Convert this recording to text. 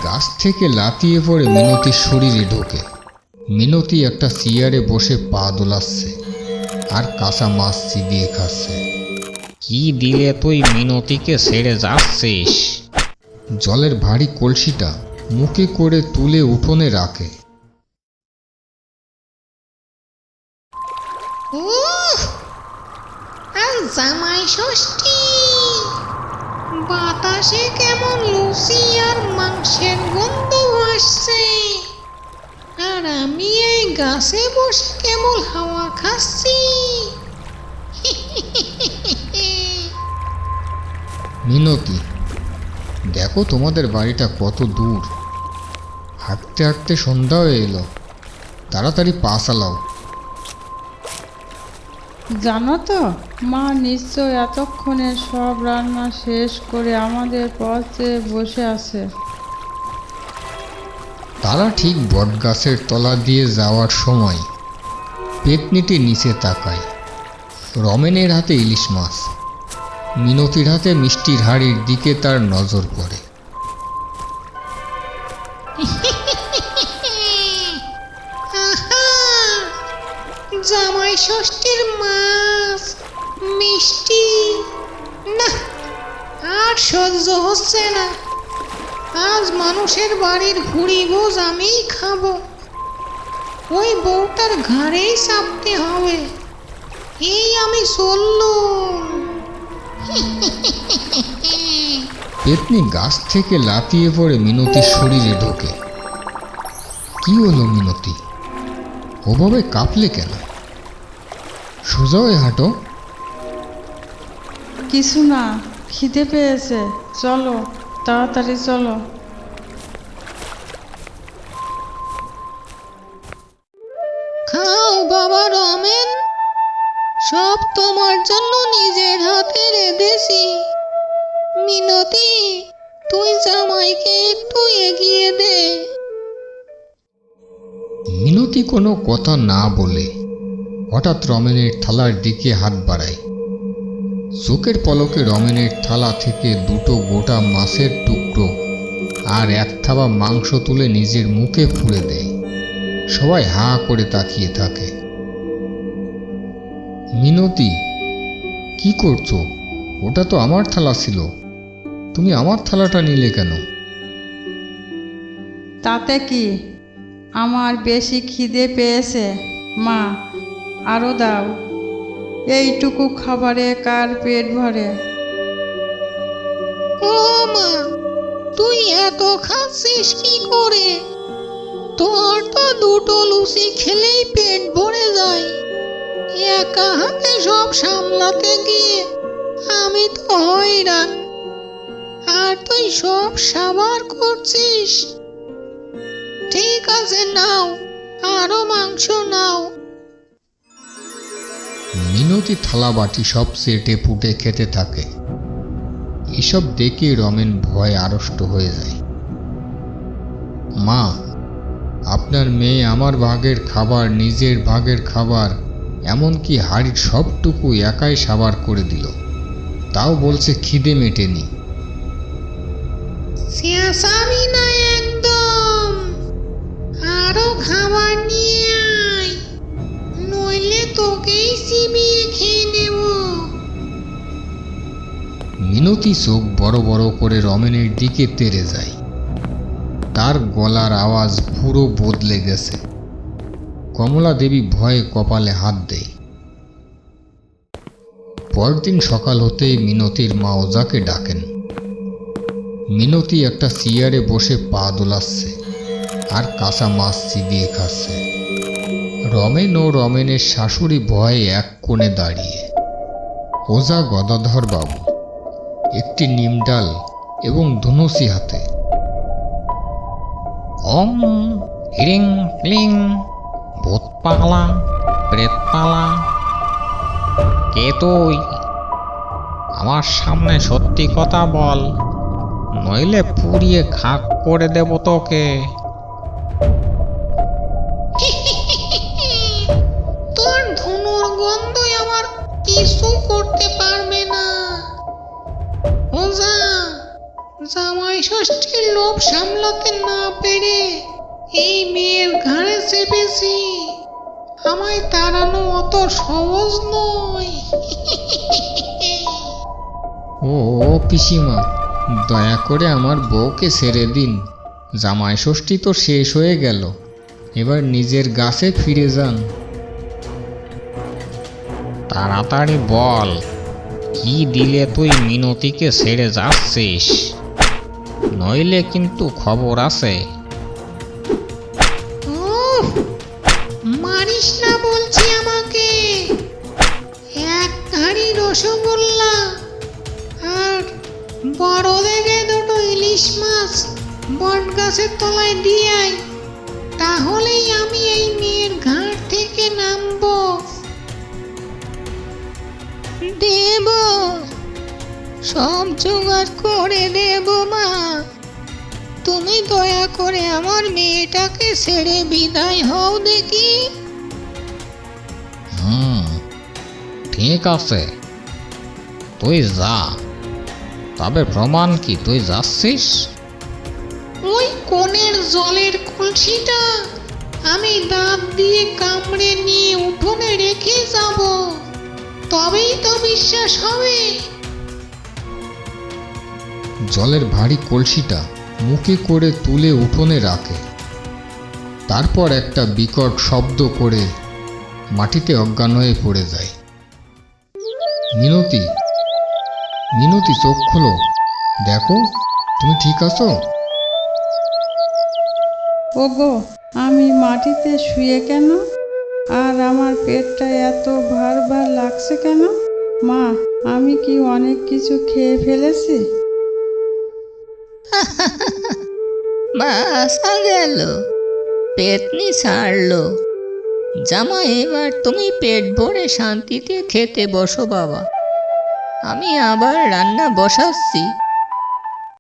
গাছ থেকে লাফিয়ে পড়ে মিনতির শরীরে ঢোকে। মিনতি একটা চেয়ারে বসে পা দোলাচ্ছে আর কাঁচা মাছ চিবিয়ে খাচ্ছে। কি দিলে তুই মিনতিকে ছেড়ে যাচ্ছিস? জলের ভারী কলসিটা মুখে করে তুলে উঠোনে রাখে। আর জামাই ষষ্ঠী, বাতাসে কেমন লুচি আর মাংসের গন্ধ আসছে, আর আমি এই গাছে বসে কেবল হাওয়া খাচ্ছি। মিনতি, দেখো তোমাদের বাড়িটা কত দূর। হাঁটতে হাঁটতে সন্ধ্যা হয়ে এলো, তাড়াতাড়ি পা চালাও। জানো তো, মা নিশ্চয় এতক্ষণে সব রান্না শেষ করে আমাদের পথে বসে আছে। তারা ঠিক বটগাছের তলা দিয়ে যাওয়ার সময় পেতনিটি নিচে তাকায়। রমেনের হাতে ইলিশ মাছ, মিনতির হাতে মিষ্টির হাড়ির দিকে তার নজর পড়ে। আহা, জামাই ষষ্ঠীর মাছ, মিষ্টি, না আর সহ্য হচ্ছে না। আজ মানুষের বাড়ির ভুড়ি ভোজ আমিই খাবো। ওই বউটার ঘাড়েই চাপতে হবে। এই আমি চললুম। পেতনি গাছ থেকে লাফিয়ে পড়ে মিনতির শরীরে ঢোকে। কি হলো মিনতি, ওভাবে কাঁপলে কেন? সোজা হয়ে হাঁটো। কিছু না, খিদে পেয়েছে, চলো তাড়াতাড়ি চলো। খাও বাবা রমেন, সব তোমার জন্য নিজের হাতে রেঁধেছি। মিনতি, তুই জামাইকে একটু এগিয়ে দে। মিনতি কোনো কথা না বলে হঠাৎ রমেনের থালার দিকে হাত বাড়ায়। চোখের পলকে রমেনের থালা থেকে দুটো গোটা মাছের টুকরো আর এক থাবা মাংস তুলে নিজের মুখে ফুঁড়ে দেয়। সবাই হাঁ করে তাকিয়ে থাকে। মিনতি, কি করছো? ওটা তো আমার থালা ছিল, তুমি আমার থালাটা নিলে কেন? তাতে কি, আমার বেশি খিদে পেয়েছে মা, আরও দাও। এইটুকু খাবারে কার পেট ভরে? ও মা, তুই এত খাচ্ছিস কি করে? তোর তো দুটো লুচি খেলেই পেট ভরে যায়। একা হাতে সব সামলাতে গিয়ে আমি তো হয়রান, আর তুই সব সাবার করছিস। ঠিক আছে, নাও, আরো মাংস নাও। মিনতি থালা বাটি সব চেটে পুটে খেতে থাকে। এসব দেখে রমেন ভয়ে আড়ষ্ট হয়ে যায়। মা, আপনার মেয়ে আমার ভাগের খাবার, নিজের ভাগের খাবার, এমনকি হাড়ির সবটুকু একাই সাবার করে দিল, তাও বলছে খিদে মেটেনি। চেঁচাবি না একদম, আরো খাবার নিয়ে আয়, নইলে তোকেই চিবিয়ে খেয়ে নেব। মিনতি চোখ বড় বড় করে রমেনের দিকে তেড়ে যায়। তার গলার আওয়াজ পুরো বদলে গেছে। কমলা দেবী ভয়ে কপালে হাত দেয়। পরদিন সকাল হতেই মিনতির মা ওজাকে ডাকেন। মিনতি একটা চেয়ারে বসে পা দোলাচ্ছে আর কাঁচা মাছ চিবিয়ে খাচ্ছে। রমেন ও রমেনের শাশুড়ি ভয়ে এক কোণে দাঁড়িয়ে। ওজা গদাধর বাবু একটি নিমডাল এবং ধনুষি হাতে। ওম হিরিং ক্লিং ভূতপালা প্রেতপালা, কে তুই? আমার সামনে সত্যি কথা বল, নইলে পুড়িয়ে খাক করে দেব তোকে। তোর ধনুর গন্ধই আমার কিছু করতে পারবে না। ওজা, জামাই ষষ্ঠীর লোভ সামলাতে না পেরে এই মেয়ের ঘাড়ে চেপেছি। আমায় তাড়ানো অত সহজ নয়। ও পিসিমা, দয়া করে আমার বউকে ছেড়ে দিন। জামাই ষষ্ঠী তো শেষ হয়ে গেল, এবার নিজের গাছে ফিরে যান। তাড়াতাড়ি বল, কি দিলে তুই মিনতিকে ছেড়ে যাচ্ছিস? নইলে কিন্তু খবর আছে। উফ, মারিস না বলছি আমাকে। এক হাঁড়ি রসগোল্লা আর বড় দেখে দুটো ইলিশ মাছ বট গাছের তলায় দিয়ে আয়, তাহলেই আমি এই মেয়ের ঘাট থেকে নামবো। দেব, সব জোগাড় করে দেব মা। তুমি দয়া করে আমার মেয়েটাকে ছেড়ে বিদায় হও দেখি। ঠিক আছে, তুই যা। তবে প্রমাণ কি তুই যাচ্ছিস? ওই কোণের জলের কলসিটা আমি দাঁত দিয়ে কামড়ে নিয়ে উঠোনে রেখে যাব, তবেই তো বিশ্বাস হবে। জলের ভারী কলসিটা মুখে করে তুলে উঠোনে রাখে, তারপর একটা বিকট শব্দ করে মাটিতে অজ্ঞান হয়ে পড়ে যায়। মিনতি, মিনতি, চোখ খোলো, দেখো তুমি ঠিক আছো? ওগো, আমি মাটিতে শুয়ে কেন? আর আমার পেটটা এত ভার ভার লাগছে কেন? মা, আমি কি অনেক কিছু খেয়ে ফেলেছি? বাসা গেল, পেতনি ছাড়লো। জামা, এবার তুমি পেট ভরে শান্তিতে খেতে বসো বাবা। আমি আবার রান্না বসাচ্ছি।